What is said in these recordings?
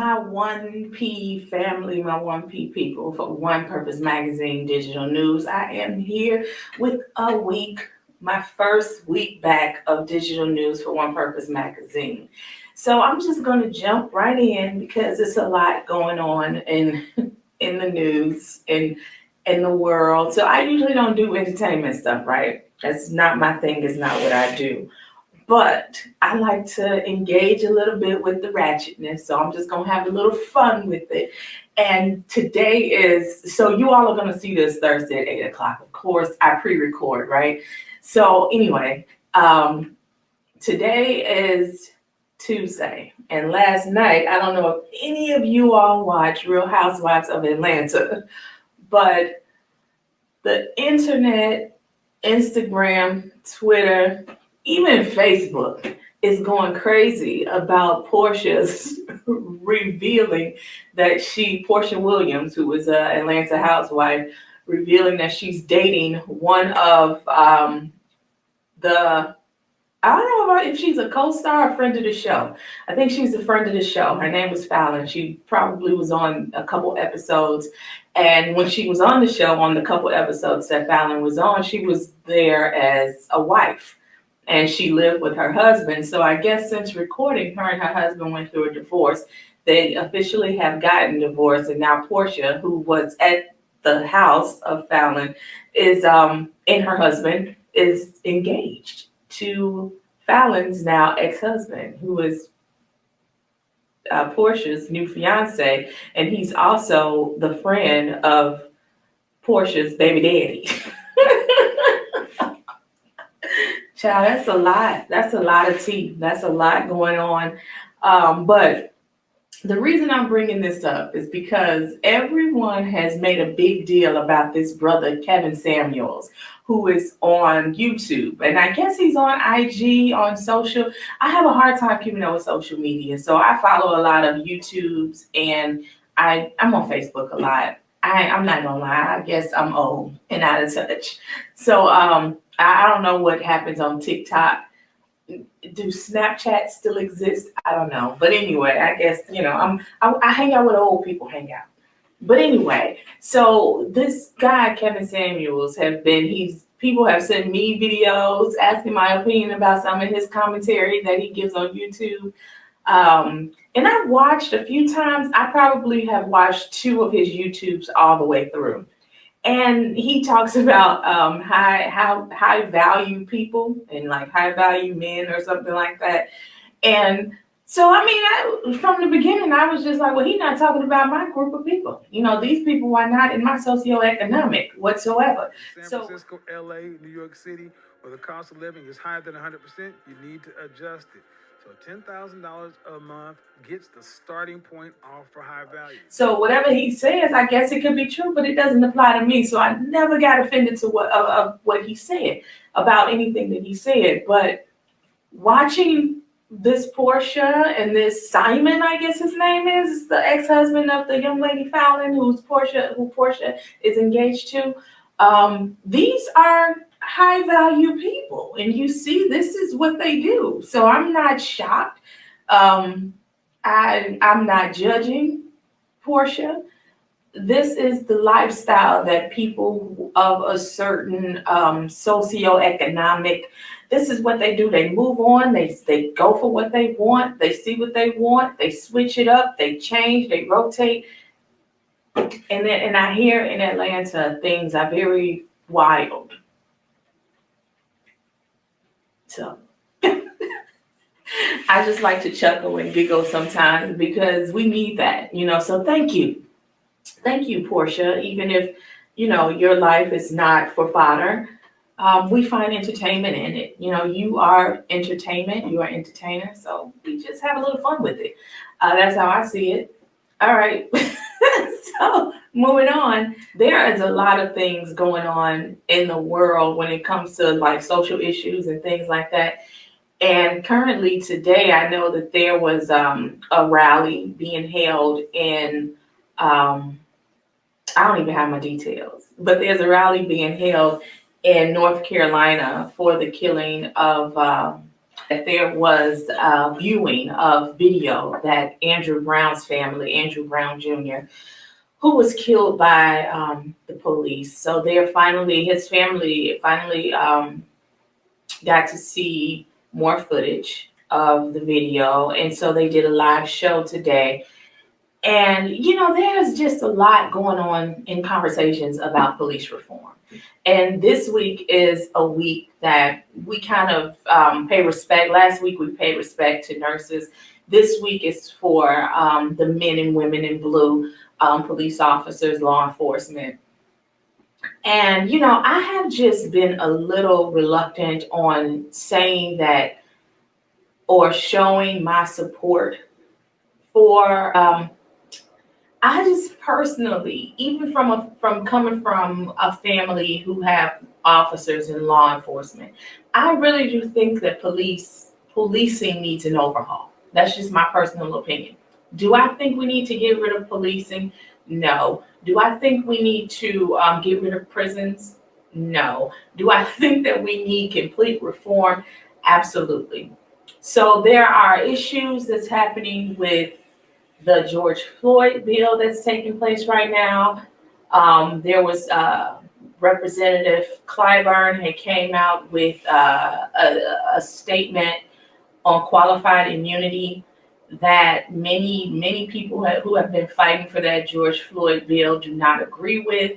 my 1P family, my 1P people for One Purpose Magazine Digital News. I am here with my first week back of digital news for One Purpose Magazine. So I'm just going to jump right in because it's a lot going on in in the news and in the world. So I usually don't do entertainment stuff, right? That's not my thing, it's not what I do. But I like to engage a little bit with the ratchetness. So I'm just going to have a little fun with it. And today so you all are going to see this Thursday at 8 o'clock. Of course, I pre-record, right? So anyway, today is Tuesday. And last night, I don't know if any of you all watch Real Housewives of Atlanta, but the internet, Instagram, Twitter, even Facebook is going crazy about Porsha's revealing that Porsha Williams, who was an Atlanta housewife, revealing that she's dating one of I don't know if she's a co-star or friend of the show. I think she's a friend of the show. Her name was Fallon. She probably was on a couple episodes. And when she was on the show, on the couple episodes that Fallon was on, she was there as a wife. And she lived with her husband. So I guess since recording, her and her husband went through a divorce. They officially have gotten divorced. And now Porsha, who was at the house of Fallon, and her husband is engaged to Fallon's now ex-husband, who is Porsha's new fiance, and he's also the friend of Porsha's baby daddy. Child, that's a lot. That's a lot of tea. That's a lot going on. But the reason I'm bringing this up is because everyone has made a big deal about this brother, Kevin Samuels, who is on YouTube. And I guess he's on IG, on social. I have a hard time keeping up with social media. So I follow a lot of YouTubes and I'm on Facebook a lot. I'm not gonna lie, I guess I'm old and out of touch. So I don't know what happens on TikTok. Do Snapchat still exist? I don't know. But anyway, I guess, I hang out with old people hang out. But anyway, so this guy, Kevin Samuels, people have sent me videos asking my opinion about some of his commentary that he gives on YouTube. And I've watched a few times. I probably have watched 2 of his YouTubes all the way through. And he talks about high value people and like high value men or something like that. And so, from the beginning, I was just like, well, he's not talking about my group of people. These people are not in my socioeconomic whatsoever. San Francisco, LA, New York City, where the cost of living is higher than 100%, you need to adjust it. So $10,000 a month gets the starting point off for high value. So whatever he says, I guess it could be true, but it doesn't apply to me. So I never got offended to what he said about anything that he said. But watching this Porsha and this Simon, I guess his name is the ex-husband of the young lady Fallon, who Porsha is engaged to. These are high value people, and you see this is what they do. So I'm not shocked. I'm not judging Porsha. This is the lifestyle that people of a certain socioeconomic, this is what they do. They move on, they go for what they want, they see what they want, they switch it up, they change, they rotate. And I hear in Atlanta things are very wild. So I just like to chuckle and giggle sometimes because we need that, so thank you. Thank you, Porsha. Even if, your life is not for fodder, we find entertainment in it. You are entertainment, you are entertainer, so we just have a little fun with it. That's how I see it. All right. So moving on, there is a lot of things going on in the world when it comes to like social issues and things like that. And currently today, I know that there was a rally being held in, I don't even have my details, but there's a rally being held in North Carolina for the killing of There was a viewing of video that Andrew Brown's family, Andrew Brown Jr., who was killed by the police. So his family finally got to see more footage of the video. And so they did a live show today. And, there's just a lot going on in conversations about police reform. And this week is a week that we kind of pay respect. Last week, we paid respect to nurses. This week is for the men and women in blue, police officers, law enforcement. And, I have just been a little reluctant on saying that or showing my support for I just personally, even from coming from a family who have officers in law enforcement, I really do think that policing needs an overhaul. That's just my personal opinion. Do I think we need to get rid of policing? No. Do I think we need to get rid of prisons? No. Do I think that we need complete reform? Absolutely. So there are issues that's happening with the George Floyd bill that's taking place right now. There was Representative Clyburn had came out with a statement on qualified immunity that many people who have been fighting for that George Floyd bill do not agree with.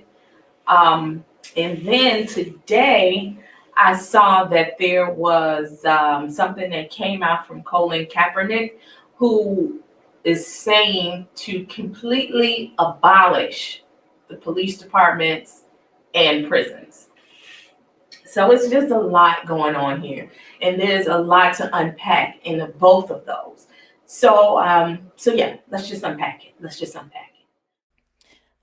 And then today, I saw that there was something that came out from Colin Kaepernick, who is saying to completely abolish the police departments and prisons. So it's just a lot going on here, and there's a lot to unpack in both of those. So yeah, let's just unpack it.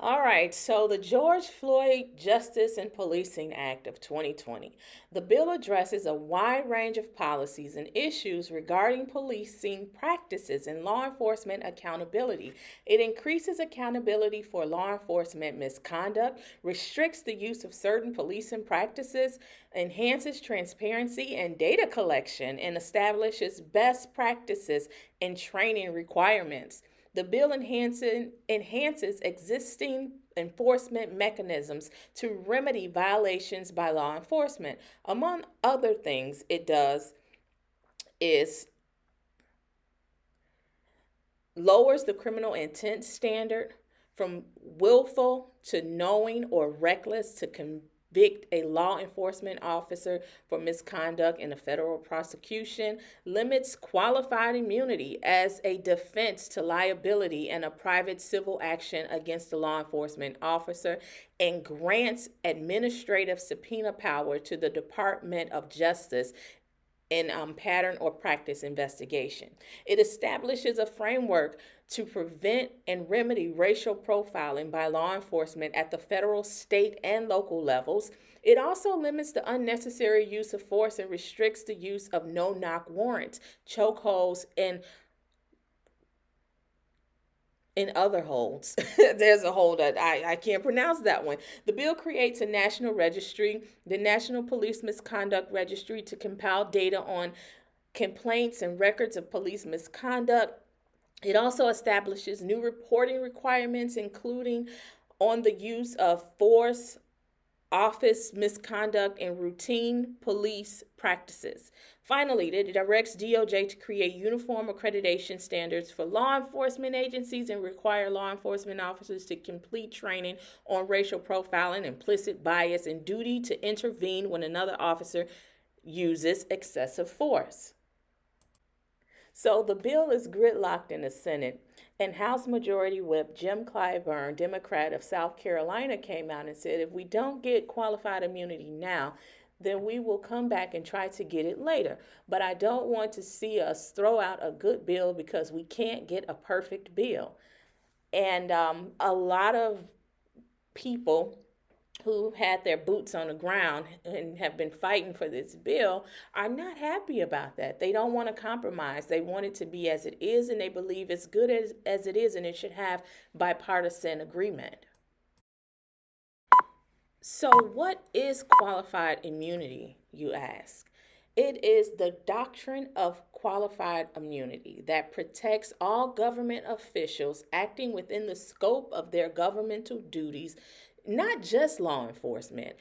All right, so the George Floyd Justice and Policing Act of 2020. The bill addresses a wide range of policies and issues regarding policing practices and law enforcement accountability. It increases accountability for law enforcement misconduct, restricts the use of certain policing practices, enhances transparency and data collection, and establishes best practices and training requirements. The bill enhances existing enforcement mechanisms to remedy violations by law enforcement. Among other things it does is lowers the criminal intent standard from willful to knowing or reckless to convict a law enforcement officer for misconduct in a federal prosecution, limits qualified immunity as a defense to liability in a private civil action against a law enforcement officer, and grants administrative subpoena power to the Department of Justice in pattern or practice investigation. It establishes a framework to prevent and remedy racial profiling by law enforcement at the federal, state, and local levels. It also limits the unnecessary use of force and restricts the use of no-knock warrants, chokeholds, and in other holds. There's a hold that I can't pronounce that one. The bill creates a national registry, the National Police Misconduct Registry, to compile data on complaints and records of police misconduct. It also establishes new reporting requirements, including on the use of force, office misconduct, and routine police practices. Finally, it directs DOJ to create uniform accreditation standards for law enforcement agencies and require law enforcement officers to complete training on racial profiling, implicit bias, and duty to intervene when another officer uses excessive force. So the bill is gridlocked in the Senate, and House Majority Whip Jim Clyburn, Democrat of South Carolina, came out and said, if we don't get qualified immunity now, then we will come back and try to get it later. But I don't want to see us throw out a good bill because we can't get a perfect bill. And a lot of people who had their boots on the ground and have been fighting for this bill are not happy about that. They don't want to compromise. They want it to be as it is, and they believe it's good as it is, and it should have bipartisan agreement. So what is qualified immunity, you ask? It is the doctrine of qualified immunity that protects all government officials acting within the scope of their governmental duties, not just law enforcement.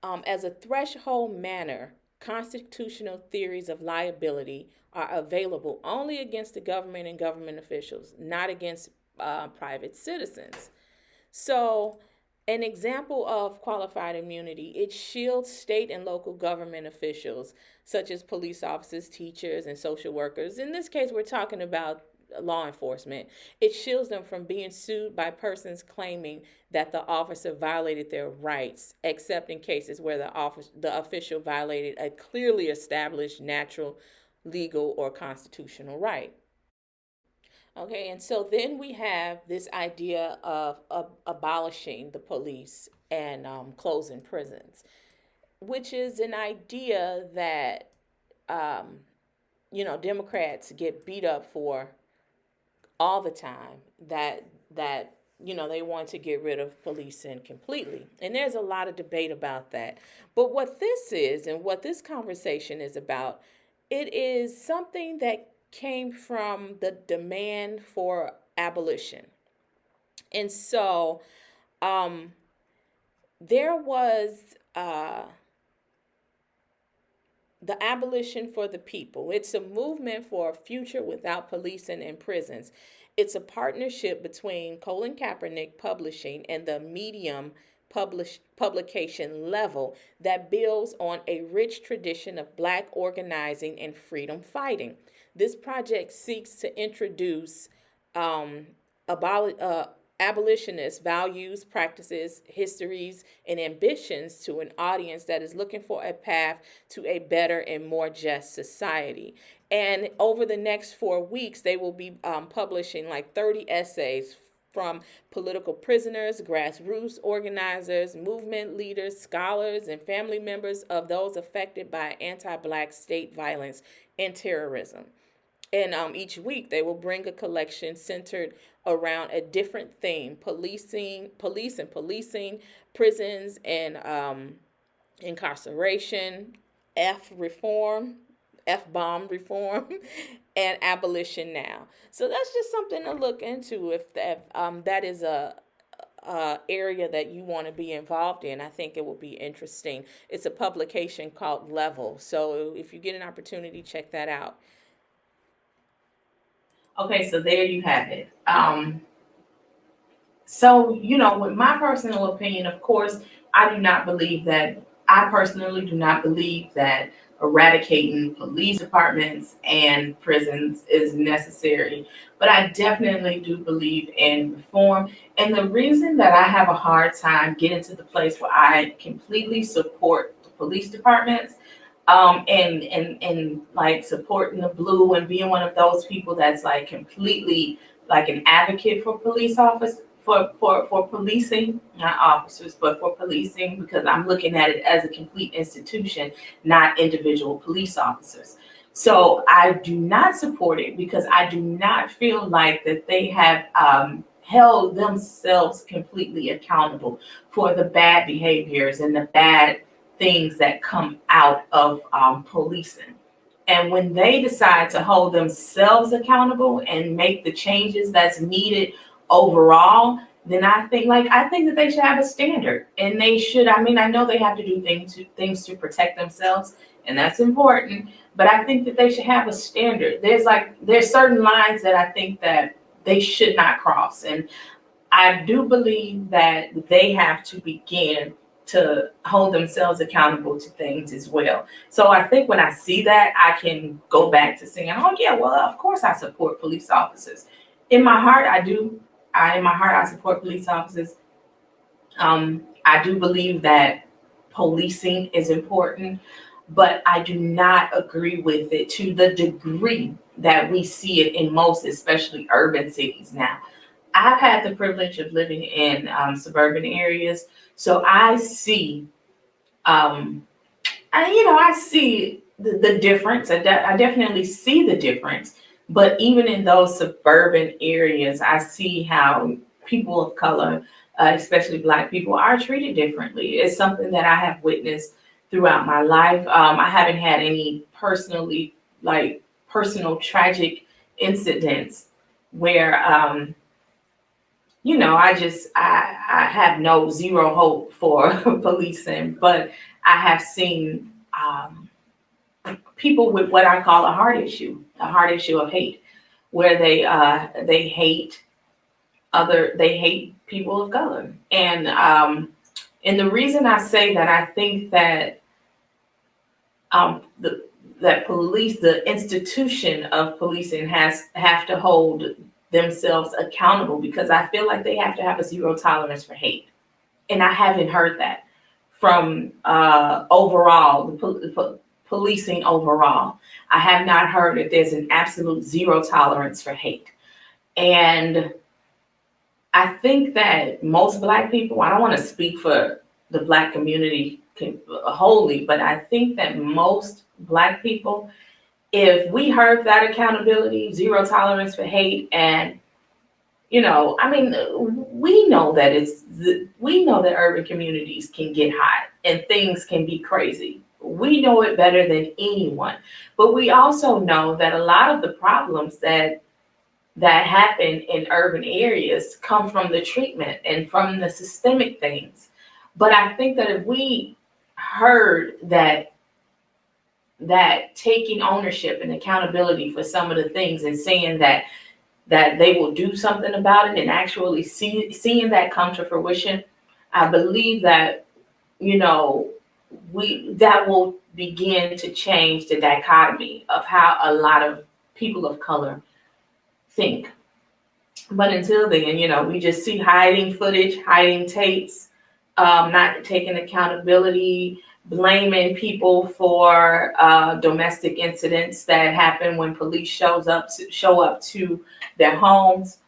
As a threshold manner, constitutional theories of liability are available only against the government and government officials, not against private citizens. So, an example of qualified immunity, it shields state and local government officials, such as police officers, teachers, and social workers. In this case, we're talking about law enforcement. It shields them from being sued by persons claiming that the officer violated their rights, except in cases where the official violated a clearly established natural, legal, or constitutional right. Okay, and so then we have this idea of abolishing the police and closing prisons, which is an idea that Democrats get beat up for all the time. That they want to get rid of policing completely, and there's a lot of debate about that. But what this is, and what this conversation is about, it is something that came from the demand for abolition. And so there was the Abolition for the People. It's a movement for a future without policing and prisons. It's a partnership between Colin Kaepernick Publishing and the Medium publication Level that builds on a rich tradition of Black organizing and freedom fighting. This project seeks to introduce abolitionist values, practices, histories, and ambitions to an audience that is looking for a path to a better and more just society. And over the next 4 weeks, they will be publishing like 30 essays from political prisoners, grassroots organizers, movement leaders, scholars, and family members of those affected by anti-Black state violence and terrorism. And each week they will bring a collection centered around a different theme: police and policing, prisons and incarceration, F-bomb reform, and abolition now. So that's just something to look into if that is a area that you want to be involved in. I think it will be interesting. It's a publication called Level. So if you get an opportunity, check that out. Okay, so there you have it. So, with my personal opinion, of course, I personally do not believe that eradicating police departments and prisons is necessary. But I definitely do believe in reform. And the reason that I have a hard time getting to the place where I completely support the police departments, and like supporting the blue and being one of those people that's like completely like an advocate for police office for policing, not officers, but for policing, because I'm looking at it as a complete institution, not individual police officers. So I do not support it because I do not feel like that they have held themselves completely accountable for the bad behaviors and the bad things that come out of policing. And when they decide to hold themselves accountable and make the changes that's needed overall, then I think that they should have a standard. And they should, I know they have to do things to protect themselves, and that's important, but I think that they should have a standard. There's certain lines that I think that they should not cross. And I do believe that they have to begin to hold themselves accountable to things as well. So I think when I see that, I can go back to saying, oh yeah, well, of course I support police officers. In my heart, I do. I support police officers. I do believe that policing is important, but I do not agree with it to the degree that we see it in most, especially urban cities now. I've had the privilege of living in suburban areas, so I see, I see the difference. I definitely see the difference. But even in those suburban areas, I see how people of color, especially Black people, are treated differently. It's something that I have witnessed throughout my life. I haven't had any personal tragic incidents where, I have no zero hope for policing, but I have seen people with what I call a heart issue of hate, where they hate people of color, and the reason I say that, I think that the institution of policing have to hold themselves accountable, because I feel like they have to have a zero tolerance for hate, and I haven't heard that from overall policing overall. I have not heard that there's an absolute zero tolerance for hate, and I think that most Black people, I don't want to speak for the Black community wholly, but I think that most Black people, if we heard that accountability, zero tolerance for hate, and we know that we know that urban communities can get hot and things can be crazy. We know it better than anyone, but we also know that a lot of the problems that happen in urban areas come from the treatment and from the systemic things. But I think that if we heard that taking ownership and accountability for some of the things, and saying that they will do something about it, and actually seeing that come to fruition, I believe that that will begin to change the dichotomy of how a lot of people of color think. But until then, we just see hiding footage, hiding tapes, not taking accountability, blaming people for domestic incidents that happen when police show up to their homes.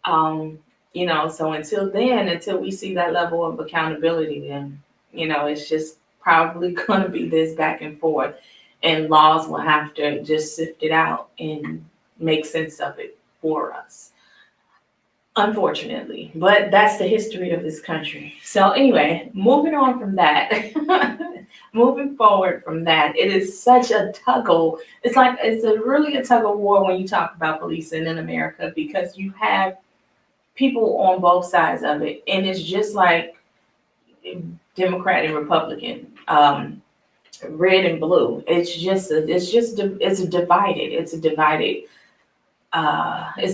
So until we see that level of accountability, then it's just probably going to be this back and forth, and laws will have to just sift it out and make sense of it for us, unfortunately. But that's the history of this country. So anyway, moving on from that, moving forward from that, it is such a really a tug of war when you talk about policing in America, because you have people on both sides of it, and it's just like Democrat and Republican, red and blue. It's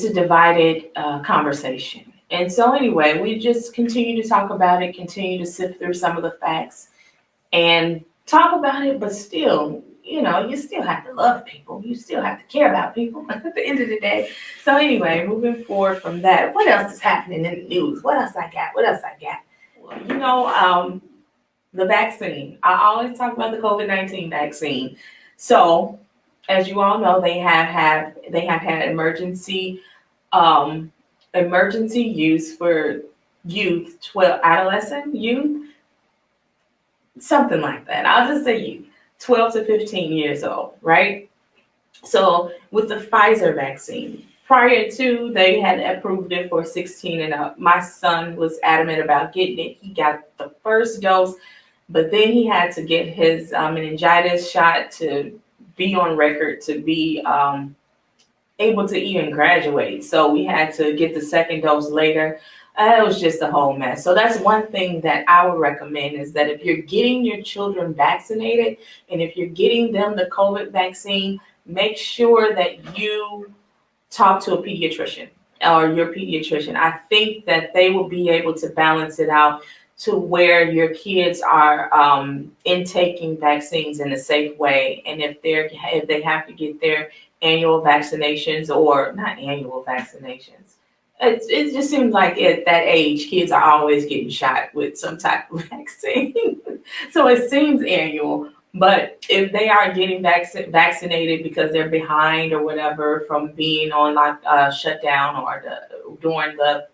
a divided conversation. And so anyway, we just continue to talk about it, continue to sift through some of the facts and talk about it, but still, you still have to love people. You still have to care about people at the end of the day. So anyway, moving forward from that, what else is happening in the news? What else I got? Well, the vaccine. I always talk about the COVID-19 vaccine. So as you all know, they have had emergency use for youth, adolescent youth, something like that. I'll just say youth, 12 to 15 years old, right? So with the Pfizer vaccine, prior to, they had approved it for 16 and up. My son was adamant about getting it. He got the first dose, but then he had to get his meningitis shot to be on record, to be able to even graduate. So we had to get the second dose later. It was just a whole mess. So that's one thing that I would recommend, is that if you're getting your children vaccinated, and if you're getting them the COVID vaccine, make sure that you talk to a pediatrician or your pediatrician. I think that they will be able to balance it out to where your kids are intaking vaccines in a safe way. And if they have to get their annual vaccinations, or not annual vaccinations, it just seems like at that age, kids are always getting shot with some type of vaccine. So it seems annual. But if they are getting vaccinated because they're behind or whatever from being on shutdown, or during the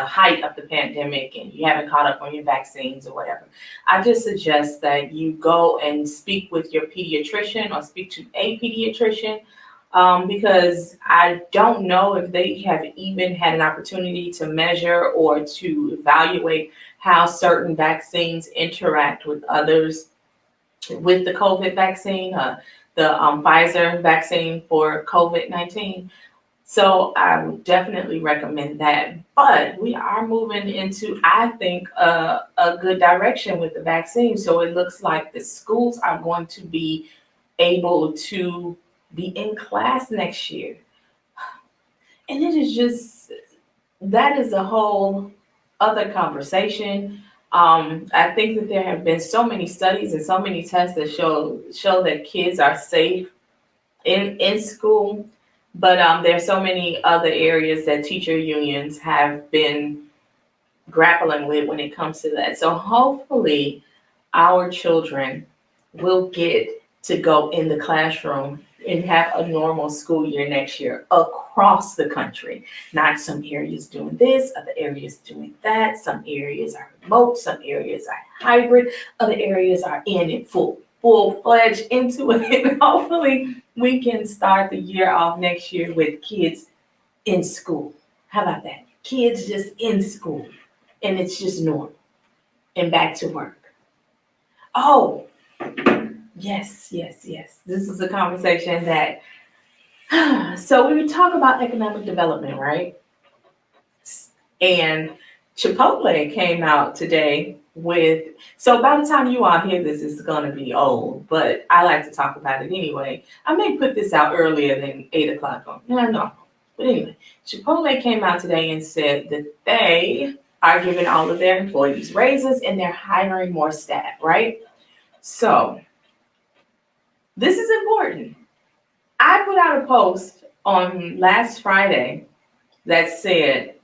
height of the pandemic, and you haven't caught up on your vaccines or whatever, I just suggest that you go and speak with your pediatrician, or speak to a pediatrician, because I don't know if they have even had an opportunity to measure or to evaluate how certain vaccines interact with others with the COVID vaccine, the Pfizer vaccine for COVID-19. So I would definitely recommend that. But we are moving into, I think, a good direction with the vaccine. So it looks like the schools are going to be able to be in class next year. And it is just, that is a whole other conversation. I think that there have been so many studies and so many tests that show that kids are safe in school, but there are so many other areas that teacher unions have been grappling with when it comes to that. So hopefully our children will get to go in the classroom and have a normal school year next year across the country. Not some areas doing this, other areas doing that. Some areas are remote, some areas are hybrid, other areas are in it full-fledged into it. And hopefully we can start the year off next year with kids in school. How about that? Kids just in school and it's just normal and back to work. Oh, yes. This is a conversation that, so we would talk about economic development, right? And Chipotle came out today with, so by the time you all hear this, it's going to be old, but I like to talk about it anyway. I may put this out earlier than 8 o'clock. No. But anyway, Chipotle came out today and said that they are giving all of their employees raises and they're hiring more staff, right? So this is important. I put out a post on last Friday that said,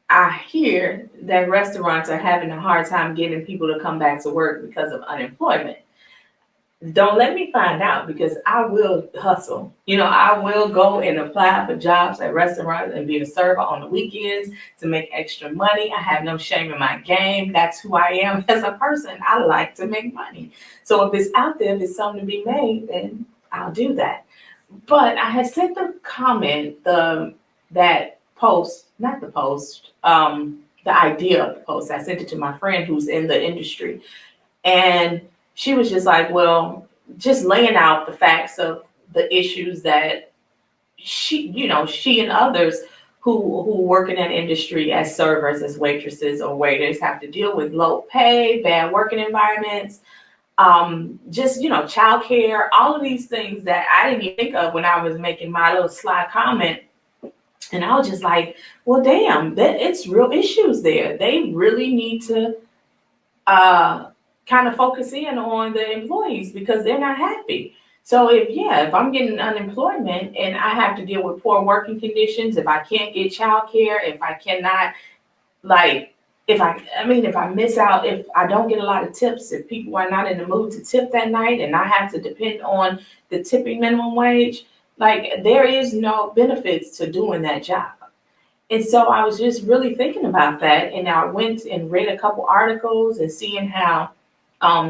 I hear that restaurants are having a hard time getting people to come back to work because of unemployment. Don't let me find out because I will hustle. I will go and apply for jobs at restaurants and be a server on the weekends to make extra money. I have no shame in my game. That's who I am as a person. I like to make money. So if it's out there, if it's something to be made, then I'll do that. But I had sent the comment, that post, not the post, the idea of the post. I sent it to my friend who's in the industry. And she was just like, well, just laying out the facts of the issues that she and others who work in that industry as servers, as waitresses or waiters have to deal with low pay, bad working environments, just, childcare, all of these things that I didn't even think of when I was making my little sly comment. And I was just like, well, damn, it's real issues there. They really need to kind of focus in on the employees because they're not happy. So if I'm getting unemployment and I have to deal with poor working conditions, if I can't get childcare, if I cannot, like, if I miss out, if I don't get a lot of tips, if people are not in the mood to tip that night and I have to depend on the tipping minimum wage, like, there is no benefits to doing that job. And so I was just really thinking about that. And I went and read a couple articles and seeing how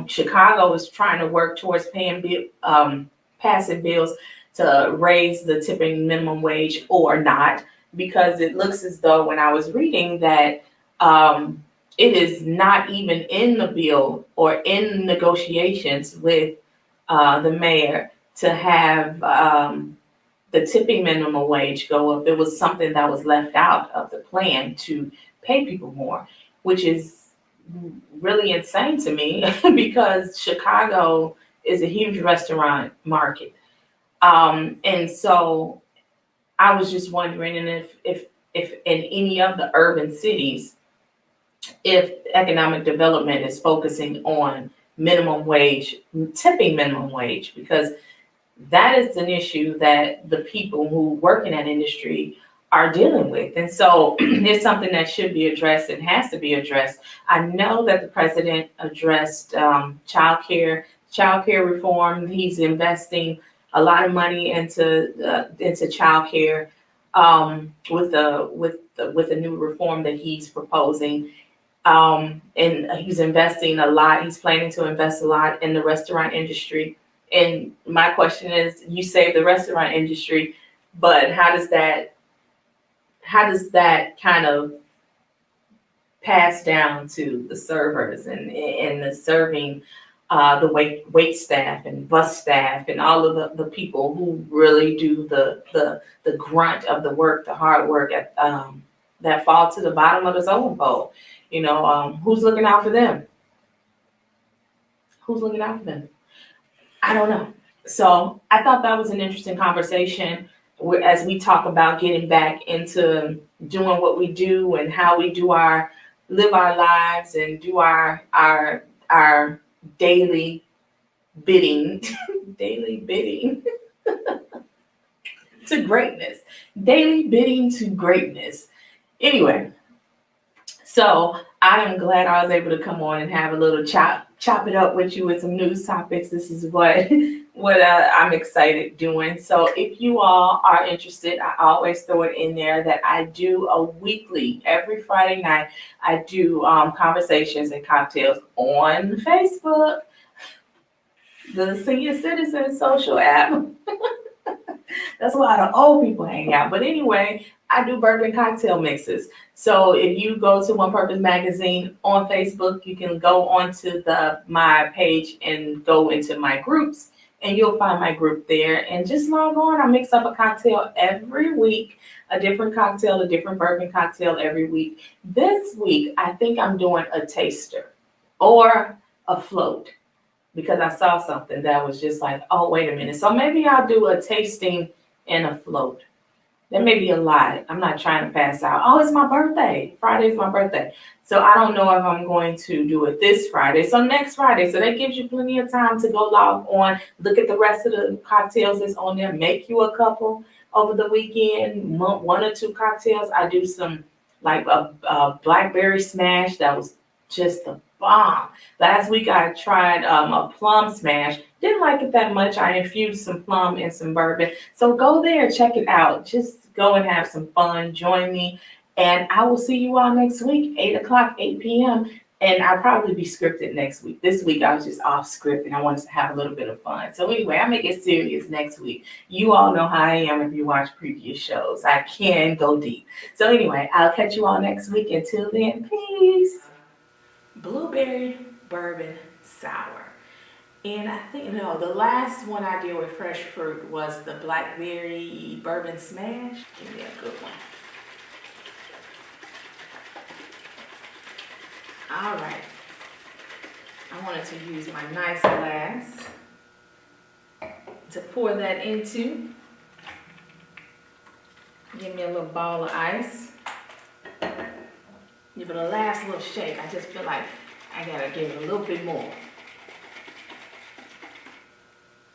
Chicago is trying to work towards passing bills to raise the tipping minimum wage or not, because it looks as though when I was reading that it is not even in the bill or in negotiations with the mayor to have the tipping minimum wage go up. It was something that was left out of the plan to pay people more, which is really insane to me because Chicago is a huge restaurant market. And so I was just wondering, and if in any of the urban cities, if economic development is focusing on minimum wage, tipping minimum wage, because that is an issue that the people who work in that industry are dealing with. And so it's something that should be addressed and has to be addressed. I know that the president addressed childcare reform. He's investing a lot of money into childcare with the new reform that he's proposing. And he's investing a lot. He's planning to invest a lot in the restaurant industry. And my question is, you save the restaurant industry, but how does that kind of pass down to the servers and the serving the wait staff and bus staff and all of the people who really do the grunt of the work, the hard work that fall to the bottom of the totem pole. Who's looking out for them? Who's looking out for them? I don't know. So I thought that was an interesting conversation as we talk about getting back into doing what we do and how we live our lives and do our daily bidding, daily bidding to greatness, daily bidding to greatness. Anyway, so I am glad I was able to come on and have a little chop it up with you with some news topics. This is what I'm excited doing. So if you all are interested, I always throw it in there that I do a weekly, every Friday night, I do conversations and cocktails on Facebook, the senior citizen social app. That's a lot of old people hang out. But anyway, I do bourbon cocktail mixes. So if you go to One Purpose Magazine on Facebook, you can go onto my page and go into my groups, and you'll find my group there. And just log on. I mix up a cocktail every week, a different cocktail, a different bourbon cocktail every week. This week, I think I'm doing a taster or a float, because I saw something that was just like, oh, wait a minute. So maybe I'll do a tasting and a float. That may be a lot. I'm not trying to pass out. Oh, it's my birthday. Friday's my birthday. So I don't know if I'm going to do it this Friday. So next Friday. So that gives you plenty of time to go log on, look at the rest of the cocktails that's on there, make you a couple over the weekend, one or two cocktails. I do some like a blackberry smash that was just the bomb. Last week I tried a plum smash. Didn't like it that much. I infused some plum in some bourbon. So go there, check it out. Just go and have some fun. Join me. And I will see you all next week, 8 o'clock, 8 p.m. And I'll probably be scripted next week. This week I was just off script and I wanted to have a little bit of fun. So anyway, I make it serious next week. You all know how I am if you watch previous shows. I can go deep. So anyway, I'll catch you all next week. Until then, peace. Blueberry bourbon sour. And I think, no, the last one I did with fresh fruit was the blackberry bourbon smash. Give me a good one. All right. I wanted to use my nice glass to pour that into. Give me a little ball of ice. Give it a last little shake. I just feel like I gotta give it a little bit more.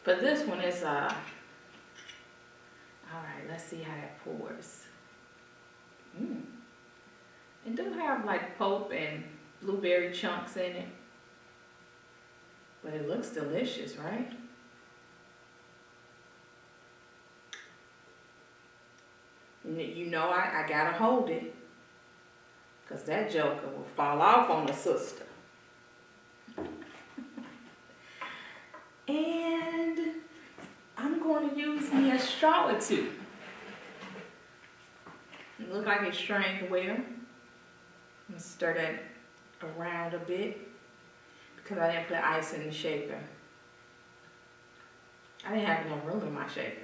But this one is, all right, let's see how that pours. It do have like pulp and blueberry chunks in it. But it looks delicious, right? You know I gotta hold it, because that joker will fall off on the sister. And I'm going to use me a straw or two. It looks like it's strained well. I'm going to stir that around a bit because I didn't put ice in the shaker. I didn't have no room in my shaker.